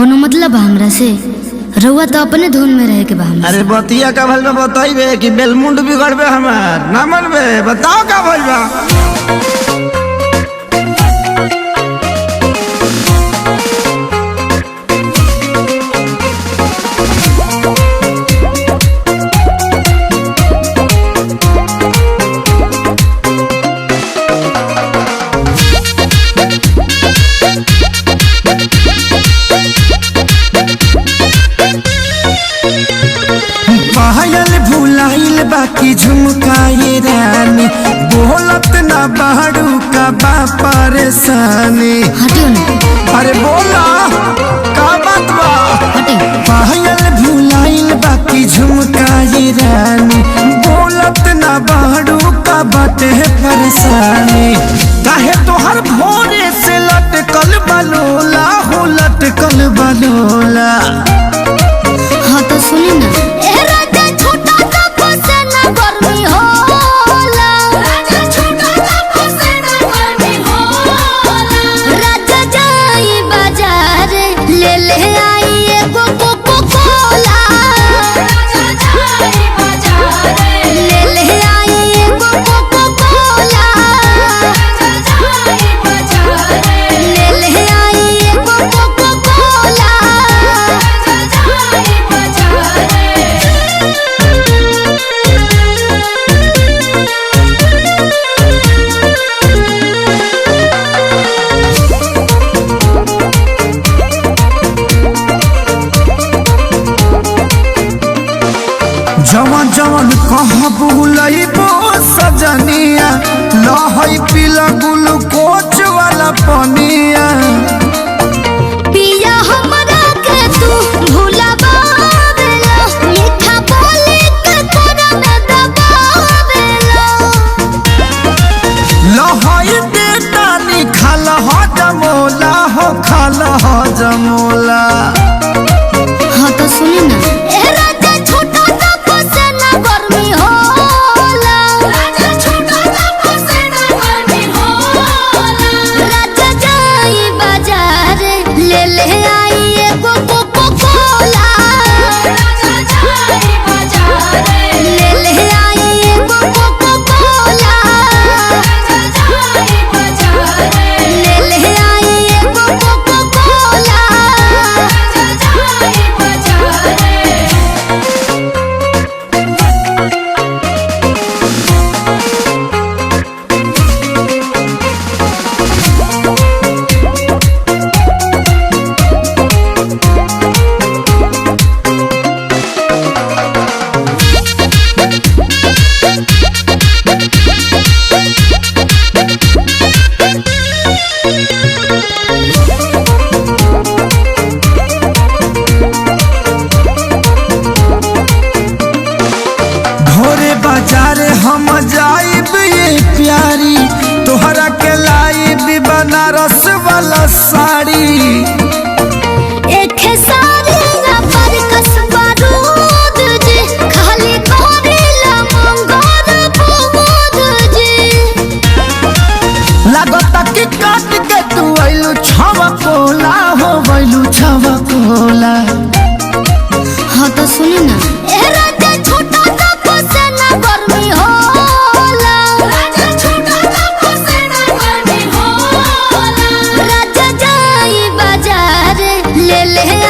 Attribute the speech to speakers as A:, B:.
A: कोनो मतलब हमरा से रउआ तो अपने धुन में रहे के बा हमरा
B: अरे बतिया का भल में बताइबे कि बेलमुंड बिगड़बे हमार ना मनबे बताओ का भइल बा। पायल भुलाइल बाकी झुमकाए रानी बोलत ना बाड़ू का बा परेशानी।
A: हटियो ना।
B: अरे बोला का बात बा।
A: हटियो।
B: पायल भुलाइल बाकी झुमकाए रानी बोलत ना बाड़ू का बाटे परेशानी। काहे तोहर भोरे से लटकल बलोला हो लटकल बलोला।
A: हाँ तो सुनी ना।
B: जवन जवन कहाँ बुलइबो सजनिया लहई पीला ग्लूकोच वाला पनिया।
A: पिया हमरा के तू भुलावेला मीठा बोली के तोरा में दबावेला।
B: लहई बेटानी खाल हो जमोला हो खाल हो जमोला।
A: हाँ तो सुनी ना।
B: हम जाइब ये प्यारी तोहरा के लाइब बनारस वाला साड़ी।
A: एक सारी ना पर कसबा रूद जी खाली करेला मंगोर बुबूद जी।
B: लागता कि काट के तू आइलू छवा कोला हो गइलू छवा कोला।
A: हाँ तो सुनी ना। ले